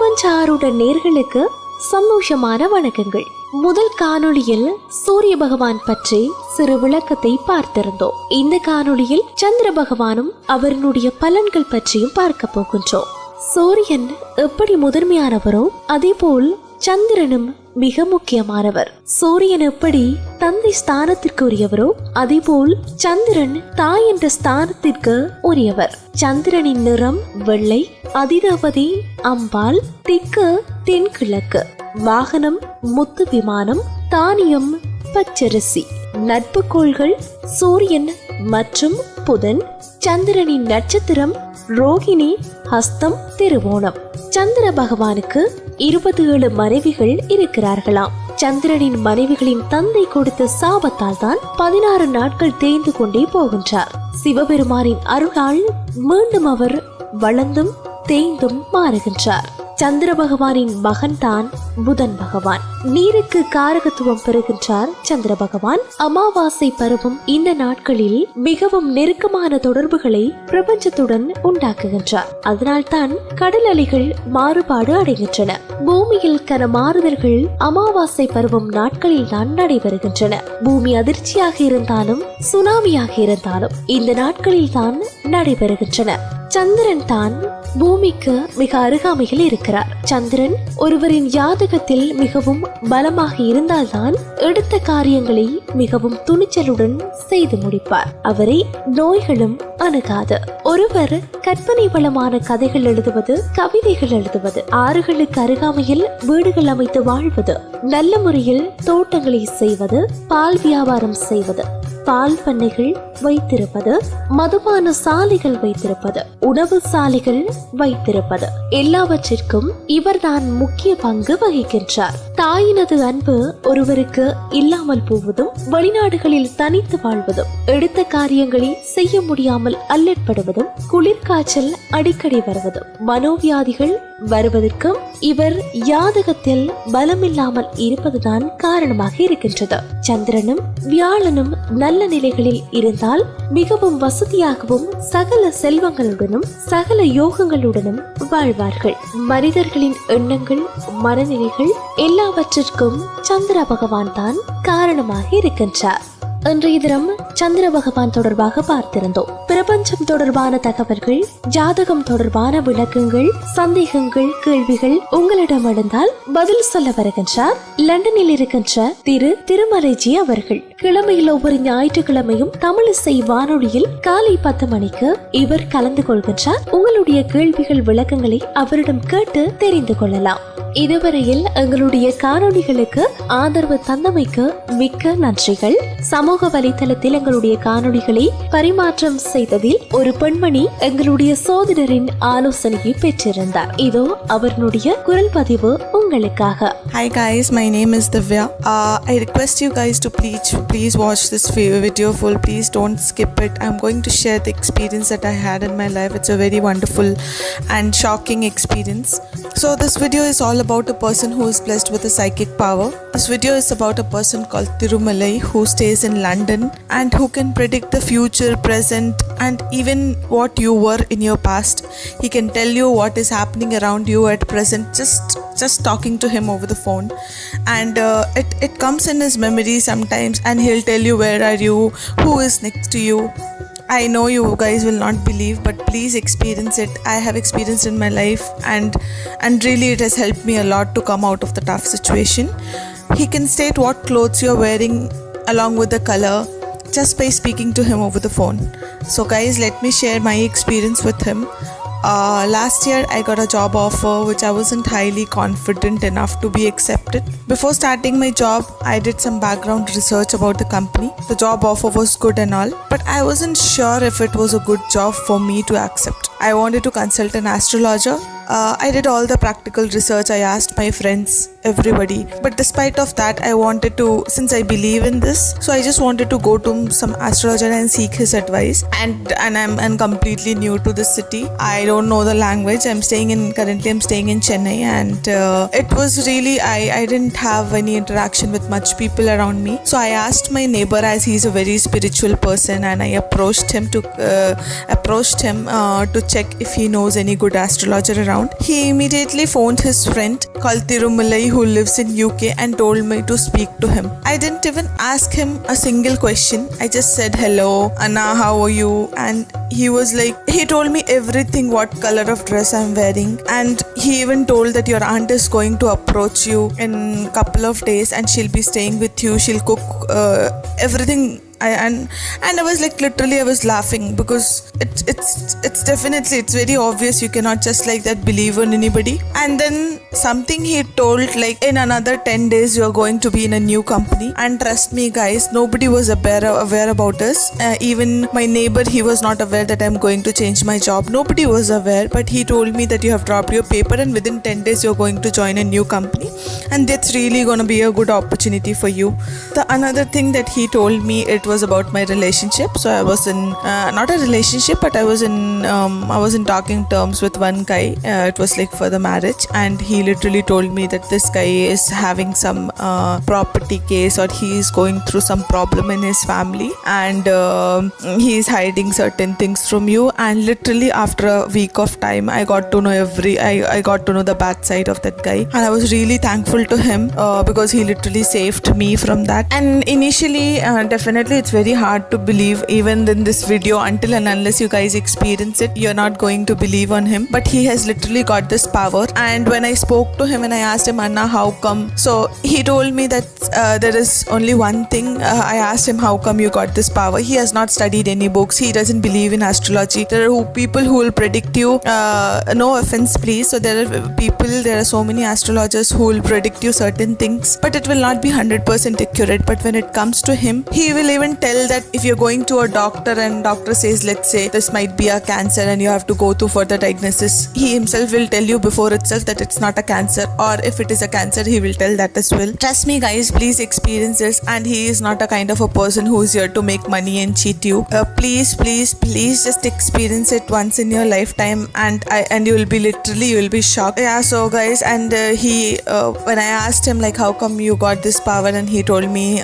பிரபஞ்ச ஆரூட நேர்களுக்கு சந்தோஷமான வணக்கங்கள். முதல் காணொளியில் சூரிய பகவான் பற்றி சிறு விளக்கத்தை பார்த்திருந்தோம். இந்த காணொளியில் சந்திர பகவானும் அவருடைய பலன்கள் பற்றியும் பார்க்க போகின்றோம். சூரியன் எப்படி முதன்மையானவரோ அதே போல் சந்திரனும் மிக முக்கியமானவர். சூரியன் எப்படி தந்தை ஸ்தானத்திற்கு உரியவரோ அதே போல் சந்திரன் தாய் என்ற ஸ்தானத்திற்கு உரியவர். சந்திரனின் நிறம் வெள்ளை, அதிதபதி அம்பாள், திக்கு தென்கிழக்கு, வாகனம் முத்து விமானம், தானியம் பச்சரிசி. நட்பு கோள்கள் சூரியன் மற்றும் புதன். சந்திரனின் நட்சத்திரம் ரோகிணி, ஹஸ்தம், திருவோணம். சந்திர பகவானுக்கு 27 மனைவிகள் இருக்கிறார்களாம். சந்திரனின் மனைவிகளின் தந்தை கொடுத்த சாபத்தால் தான் 16 நாட்கள் தேய்ந்து கொண்டே போகின்றார். சிவபெருமானின் அருளால் மீண்டும் அவர் வளர்ந்தும் தேய்ந்தும் மாறுகின்றார். சந்திர பகவானின் மகன் தான் புதன் பகவான். நீருக்கு காரகத்துவம் பெறுகின்றார் சந்திர பகவான். அமாவாசை பருவம் இந்த நாட்களில் மிகவும் நெருக்கமான தொடர்புகளை பிரபஞ்சத்துடன் உண்டாக்குகின்றார். அதனால்தான் கடல் அலைகள் மாறுபாடு அடைகின்றன. பூமியில் கன மாறுதல்கள் அமாவாசை பருவம் நாட்களில் தான் நடைபெறுகின்றன. பூமி அதிர்ச்சியாக இருந்தாலும் சுனாமியாக இருந்தாலும் இந்த நாட்களில் தான் நடைபெறுகின்றன. சந்திரன் தான் பூமிக்கு மிக அருகாமையில் இருக்கிறார். சந்திரன் ஒருவரின் ஜாதகத்தில் மிகவும் பலமாக இருந்தால்தான் எடுத்த காரியங்களை மிகவும் துணிச்சலுடன் செய்து முடிப்பார். அவரை நோய்களும் அணுகாது. ஒருவர் கற்பனை வளமான கதைகள் எழுதுவது, கவிதைகள் எழுதுவது, ஆறுகளுக்கு அருகாமையில் வீடுகள் அமைத்து வாழ்வது, நல்ல முறையில் தோட்டங்களை செய்வது, பால் வியாபாரம் செய்வது, பால் பண்ணைகள் வைத்திருப்பது, மதுபான சாலைகள் வைத்திருப்பது, உணவு சாலைகள் வைத்திருப்பது, எல்லாவற்றிற்கும் இவர்தான் முக்கிய பங்கு வகிக்கின்றார். தாயினது அன்பு ஒருவருக்கு இல்லாமல் போவதும், வெளிநாடுகளில் தனித்து வாழ்வதும், எடுத்த காரியங்களை செய்ய முடியாமல் அல்லற்படுவதும், குளிர்காய்ச்சல் அடிக்கடி வருவதும், மனோவியாதிகள் வருவதற்கும் இவர் ஜாதகத்தில் பலமில்லாமல் இருப்பதுதான் காரணமாக இருக்கின்றது. சந்திரனும் வியாழனும் நல்ல நிலைகளில் இருந்தால் மிகவும் வசதியாகவும் சகல செல்வங்களுடனும் சகல யோகங்களுடனும் வாழ்வார்கள். மனிதர்களின் எண்ணங்கள், மனநிலைகள் எல்லாவற்றிற்கும் சந்திர பகவான் தான் காரணமாக இருக்கின்றார். இன்றைய தினம் சந்திர பகவான் தொடர்பாக பார்த்திருந்தோம். பிரபஞ்சம் தொடர்பான தகவல்கள், ஜாதகம் தொடர்பான விளக்கங்கள், சந்தேகங்கள், கேள்விகள் உங்களிடம் இருந்தால் பதில் சொல்ல வருகின்றார் லண்டனில் இருக்கின்ற திருமலைஜி அவர்கள். கிழமையில் ஒவ்வொரு ஞாயிற்றுக்கிழமையும் தமிழிசை வானொலியில் காலை 10 மணிக்கு இவர் கலந்து கொள்கின்றார். உங்களுடைய கேள்விகள், விளக்கங்களை அவரிடம் கேட்டு தெரிந்து கொள்ளலாம். இதுவரையில் எங்களுடைய காணொளிகளுக்கு ஆதரவு தந்தமைக்கு மிக்க நன்றிகள். சமூக வலைதளத்தில் எங்களுடைய காணொளிகளை பரிமாற்றம் செய்ததில் ஒரு பெண்மணி எங்களுடைய சோதனரின் ஆலோசனையை பெற்றிருந்தார். இதோ அவர்களுடைய குரல் பதிவு உங்களுக்காக. Hi guys, my name is Divya. I request you guys to please watch this video full. Please don't skip it. I'm going to share the experience that I had in my life. It's a very wonderful and shocking experience. So this video is all about a person who is blessed with a psychic power. This video is about a person called Thirumalai who stays in London and who can predict the future, present and even what you were in your past. He can tell you what is happening around you at present just talking to him over the phone, and it comes in his memory sometimes, and he'll tell you where are you, who is next to you. I know you guys will not believe, but please experience it. I have experienced in my life, and really it has helped me a lot to come out of the tough situation. He can state what clothes you're wearing along with the color just by speaking to him over the phone. So guys, let me share my experience with him. Last year I got a job offer which I wasn't highly confident enough to be accepted. Before starting my job, I did some background research about the company. The job offer was good and all, but I wasn't sure if it was a good job for me to accept. I wanted to consult an astrologer. I did all the practical research. I asked my friends, everybody, but despite of that I wanted to, since I believe in this, so I just wanted to go to some astrologer and seek his advice. And I'm completely new to this city. I don't know the language. Currently I'm staying in Chennai, and it was really, I didn't have any interaction with much people around me. So I asked my neighbor, as he's a very spiritual person, and I approached him to check if he knows any good astrologer around around. He immediately phoned his friend called Tirumallai who lives in UK and told me to speak to him. I didn't even ask him a single question. I just said hello, Anna, how are you? And he was like, he told me everything, what color of dress I'm wearing, and he even told that your aunt is going to approach you in a couple of days and she'll be staying with you, she'll cook everything. And I was like, literally I was laughing because it's definitely, it's very obvious you cannot just like that believe on anybody. And then something he told, like in another 10 days you are going to be in a new company, and trust me guys, nobody was aware about us. Even my neighbor, he was not aware that I'm going to change my job. Nobody was aware, but he told me that you have dropped your paper and within 10 days you're going to join a new company, and that's really going to be a good opportunity for you. The another thing that he told me, it was about my relationship. So I was in not a relationship, but I was in talking terms with one guy. It was like for the marriage, and he literally told me that this guy is having some property case, or he is going through some problem in his family, and he is hiding certain things from you. And literally after a week of time, I got to know I got to know the bad side of that guy, and I was really thankful to him because he literally saved me from that. And initially, definitely it's very hard to believe even in this video. Until and unless you guys experience it, you're not going to believe on him. But he has literally got this power. And when I spoke to him and I asked him, Anna, how come? So he told me that there is only one thing. I asked him, how come you got this power? He has not studied any books. He doesn't believe in astrology. There are people who will predict you. No offense, please. So there are so many astrologers who will predict you certain things, but it will not be 100% accurate. But when it comes to him, he will even tell that if you're going to a doctor and doctor says, let's say this might be a cancer and you have to go to further diagnosis, he himself will tell you before itself that it's not a cancer, or if it is a cancer, he will tell that as well. Trust me guys, please experience this. And he is not a kind of a person who is here to make money and cheat you. Please just experience it once in your lifetime, and you will be shocked. Yeah, so guys, and when I asked him like, how come you got this power, and he told me,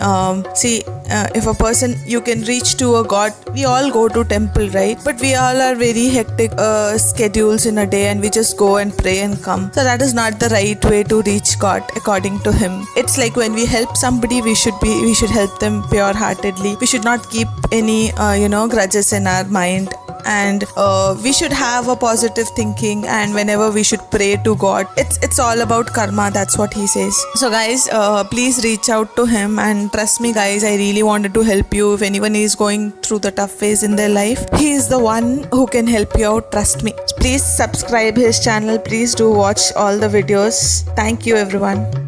if a person, you can reach to a god, we all go to temple, right? But we all are very hectic schedules in a day, and we just go and pray and come. So that is not the right way to reach God according to him. It's like when we help somebody, we should help them pure heartedly. We should not keep any grudges in our mind, and we should have a positive thinking, and whenever we should pray to God, it's all about karma. That's what he says. So guys, please reach out to him, and trust me guys, I really wanted to help you. If anyone is going through the tough phase in their life, he is the one who can help you out, trust me. Please subscribe his channel. Please do watch all the videos. Thank you everyone.